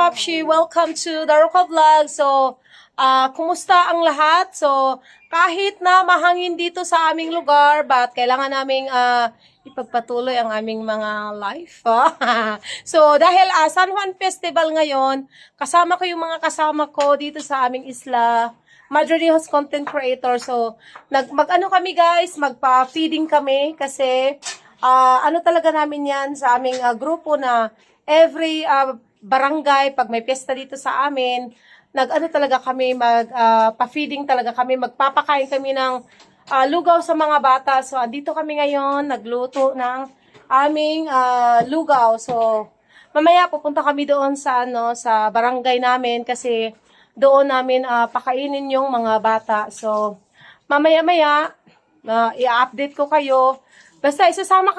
Kapapshi, welcome to Daruka Vlog. So, kumusta ang lahat? So, kahit na mahangin dito sa aming lugar, but kailangan naming ipagpatuloy ang aming mga life. So, dahil San Juan Festival ngayon, kasama ko yung mga kasama ko dito sa aming isla, Madre Dios content creator. So, mag-ano kami guys, magpa-feeding kami kasi ano talaga namin yan sa aming grupo na every barangay, pag may piyesta dito sa amin, nag-ano talaga kami, pa-feeding talaga kami, magpapakain kami ng lugaw sa mga bata. So, andito kami ngayon, nagluto ng aming lugaw. So, mamaya pupunta kami doon sa, sa barangay namin kasi doon namin pakainin yung mga bata. So, mamaya-maya, i-update ko kayo. Basta isasama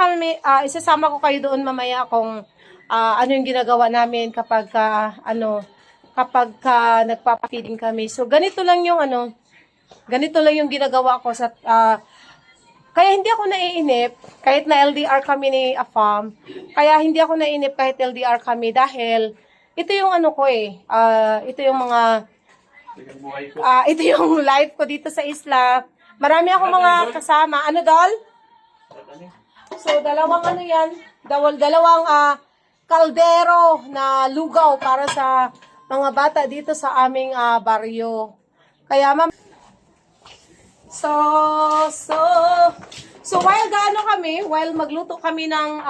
ko kayo doon mamaya kung ano yung ginagawa namin kapag nagpapa-feeding kami. So ganito lang yung ginagawa ko sa kaya hindi ako naiinip kahit na LDR kami ni Afam. Kaya hindi ako naiinip kahit LDR kami dahil ito yung ito yung mga ito yung life ko dito sa isla. Marami akong mga kasama. Ano, Dol? So, dalawang kaldero na lugaw para sa mga bata dito sa aming baryo. Kaya, So, while magluto kami ng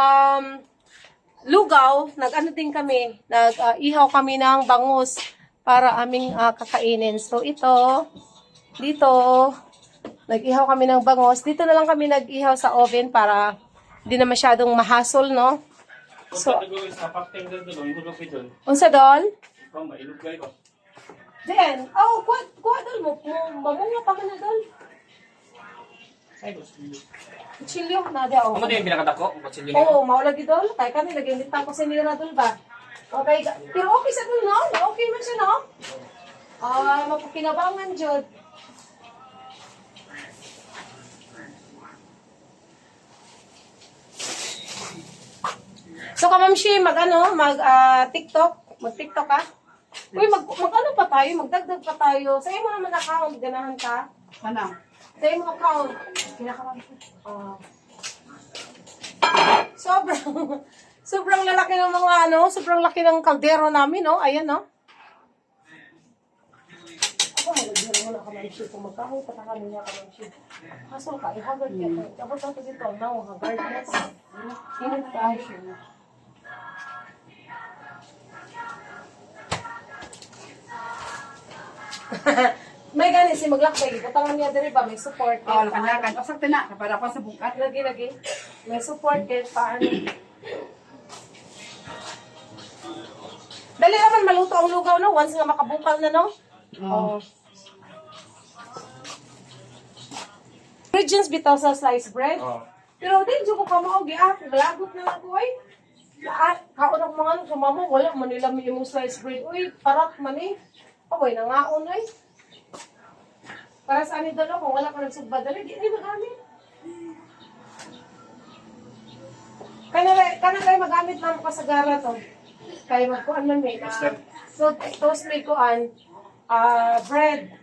lugaw, nag-ihaw kami ng bangus para aming kakainin. So, dito, nag-ihaw kami ng bangus. Dito na lang kami nag-ihaw sa oven para di na masyadong mahasol, no? So, unsa dol? Then, kuha dol mo. Mamunga pa ka na dol. Kutsilyo na di ako. Ano din yung pinakadako? Kutsilyo niyo? Oo, maulagi dol. Kaya kami, nag-init ako sa nira dol ba? Okay, pero okay sa dol, no? Okay man siya, no? Mapakinabangan, Jod. So, Kamamshi, mag-TikTok ka? Uy, mag-ano pa tayo? Magdagdag pa tayo. Sa imo naman account, ganahan ka? Ano? Sa imo account. Sobrang lalaki ng mga sobrang laki ng kaldero namin, no? Ayan, no? Ako, magbira mo na Kamamshi. Kung magkahoy, patakanin niya Kamamshi. Hasol ka, ihagard ka. Abot natin dito, now, hagardness. Init ka. May gani si maglakbay, butangan niya diri ba may support. Oh, lakan-lakan. O sakto na, para pa sa bukat. Lagi. May support kay paano. Dali naman maluto ang lugaw, no? Once nga makabukal na, no? Oh. Ingredients bitaw sa sliced bread. Oo. Pero din ko kamao lagot na lang ko ay. Kaon ako mga sumamo, wala man nila may imong sliced bread. Uy, parat man eh. Oy, nangaon ay. Para sa ani dalo kung wala ka nagsugba dali, di magamit. Kanang magamit na mo kasagara to. Kaya magkuan man may. So toast may kuan bread.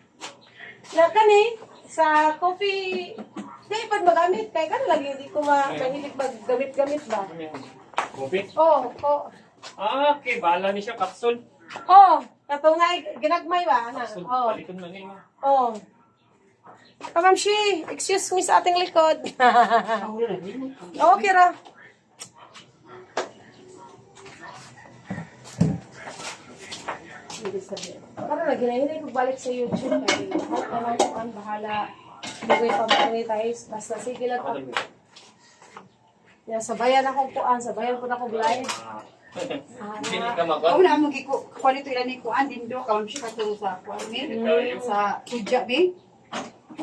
Na kani sa coffee di pag magamit kay kan lagi hindi ko mahilig maggamit-gamit ba. Coffee? Oh. Okay, bala ni siya, kapsul. Oh, katong nga ginagmay ba ana? Kapsul, Oh. palikon man niya. Oh. Kamamshi, excuse me sa ating likod. Okay ra. Para na ginahinay ko balik sa YouTube. Ay, naman ko ang bahala. Hindi ko ipag-monetize. Basta sige lang ako. Sabayan akong kuan. Sabayan ko na akong live. Hindi ka Ako makon. na mo giko kuan ito ilan ni kuan din do kalam siya kato sa kuan ni sa kudya bi.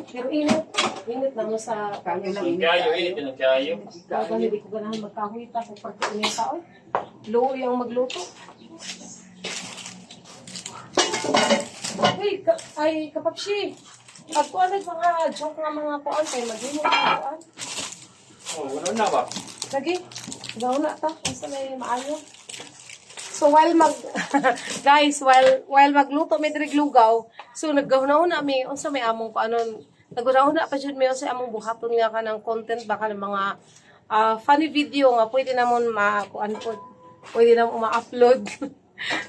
Pero init. Init lang mo sa Kayo lang ini. Kayo, pinagkayo. Bago hindi ko ganahan magkahoy pa kung pagkainit ka. Luoy ang magluto. Uy, Kapapshi. Pagkuan mga joke nga mga kuan kay magino mga kuan. Oh, wala na ba? Lagi. Gaw na ta. Basta may maayo. So while guys, while magluto may diri lugaw, so naggahuna mi unsa may among paano naggahuna pa jud mi unsa among buhaton nga kanang content baka ng mga funny video nga pwede namon makuan po. Pwede namon ma-upload.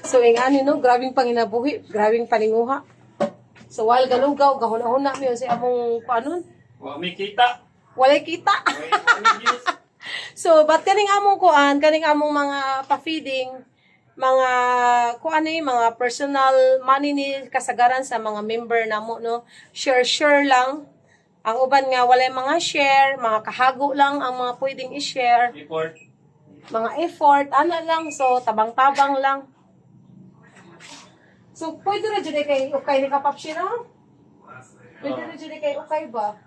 So ingani no, grabing panginabuhi, grabing paninguha. So while galugaw gahuna-huna mi unsa among paano? Wa may kita. Walay kita. May views. So, but kaning among kuan, kaning among mga pa-feeding, mga kuan ni mga personal money ni kasagaran sa mga member namo no. Share lang. Ang uban nga walay mga share, mga kahago lang ang mga pwedeng i-share, Report. mga effort, ana lang, so tabang-tabang lang. So, pwede na dyan kay okay ni kapapsi no? Pwede na dyan kay okay ba?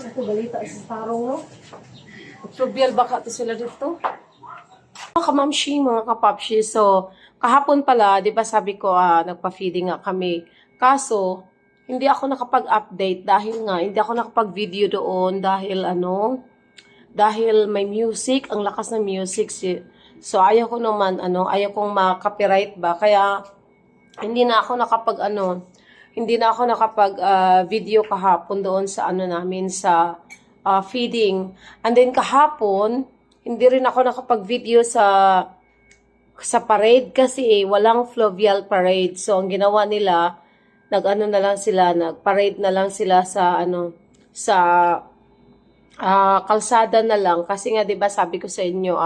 Ito balita sa tarong no? Probial baka to sila dito. Mga kamamshi, mga kapapshi, so kahapon pala, di ba sabi ko nagpa-feeding nga kami. Kaso, hindi ako nakapag-update dahil nga, hindi ako nakapag-video doon dahil dahil may music, ang lakas ng music. So ayaw ko naman, ayaw kong ma-copyright ba, kaya hindi na ako nakapag video kahapon doon sa namin sa feeding. And then kahapon, hindi rin ako nakapag-video sa parade kasi walang fluvial parade. So ang ginawa nila, nag-parade na lang sila sa sa kalsada na lang kasi nga 'di ba sabi ko sa inyo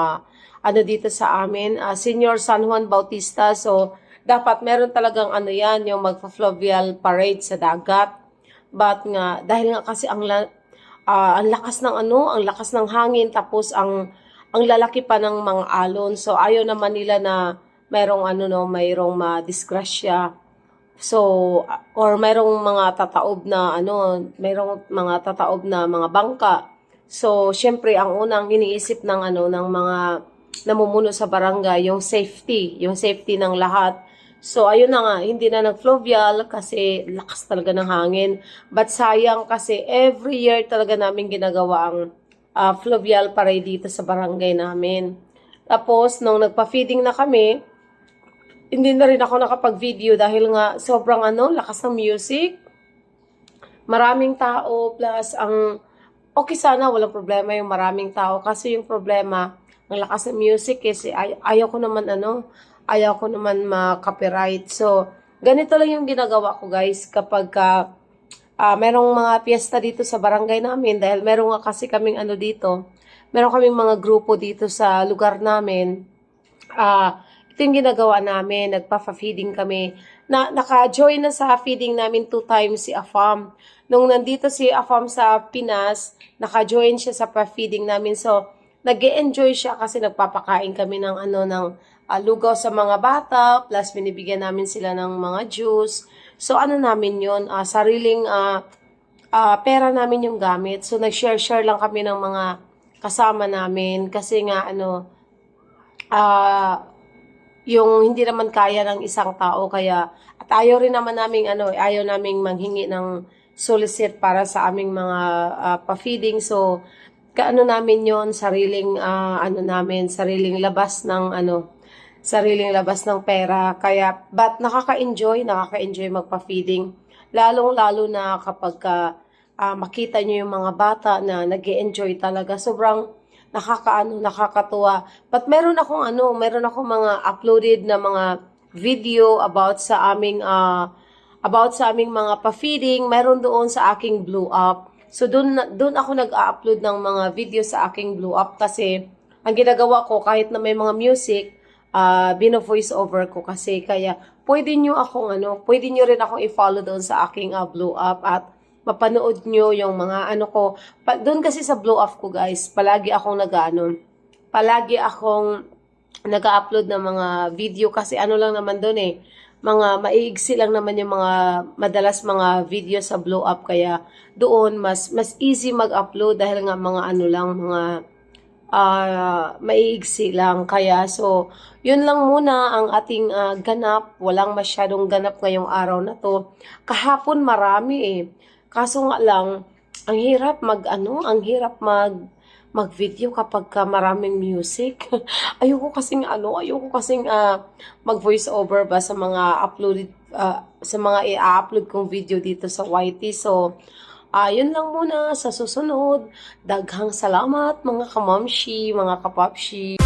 dito sa amin, Senior San Juan Bautista, so dapat meron talagang yan, yung magpa-fluvial parade sa dagat. But nga, dahil nga kasi ang lakas ng hangin, tapos ang lalaki pa ng mga alon. So, ayaw naman nila na mayroong madisgrasya. So, or mayroong mga tataob na mga bangka. So, syempre, ang unang iniisip ng mga namumuno sa barangay, yung safety ng lahat. So, ayun na nga, hindi na nag-fluvial kasi lakas talaga ng hangin. But sayang kasi every year talaga namin ginagawa ang fluvial parade dito sa barangay namin. Tapos, nung nagpa-feeding na kami, hindi na rin ako nakapag-video dahil nga sobrang lakas ng music. Maraming tao, plus okay sana, walang problema yung maraming tao. Kasi yung problema, ang lakas ng music kasi ayaw ko naman ma-copyright. So, ganito lang yung ginagawa ko guys kapag merong mga piyesta dito sa barangay namin dahil meron nga kasi kaming meron kaming mga grupo dito sa lugar namin. Ito yung ginagawa namin, nagpa-feeding kami. Naka-join na sa feeding namin 2 times si Afam. Nung nandito si Afam sa Pinas, naka-join siya sa pa-feeding namin. So, nag-e-enjoy siya kasi nagpapakain kami ng lugaw sa mga bata, plus binibigyan namin sila ng mga juice. So, namin yun, sariling pera namin yung gamit. So, nag-share lang kami ng mga kasama namin kasi nga, yung hindi naman kaya ng isang tao, kaya, at ayaw rin naman namin, ayaw naming manghingi ng solicit para sa aming mga pa-feeding. So, namin yon sariling, sariling labas ng pera. Kaya, but nakaka-enjoy magpa-feeding. Lalong-lalo na kapag makita nyo yung mga bata na nag-e-enjoy talaga. Sobrang nakakatuwa. But meron akong mga uploaded na mga video about sa aming mga pa-feeding. Meron doon sa aking Blue Up. So, doon ako nag-upload ng mga video sa aking Blue Up kasi ang ginagawa ko kahit na may mga music, bino-voice over ko kasi kaya pwede nyo rin akong i-follow doon sa aking Blue Up at mapanood nyo yung mga ko. Doon kasi sa Blue Up ko guys, palagi akong nag-upload ng mga video kasi lang naman doon mga maiigsi lang naman yung mga madalas mga video sa blow up, kaya doon mas easy mag-upload dahil nga mga ano lang, mga maiigsi lang. Kaya so yun lang muna ang ating ganap. Walang masyadong ganap ngayong araw na to. Kahapon marami eh. Kaso nga lang, ang hirap ang hirap mag-video kapag ka maraming music. ayoko kasing mag-voice over ba sa mga uploaded, sa mga i-upload kong video dito sa YT. So, yun lang muna sa susunod. Daghang salamat mga kamamshi, mga kapapshi.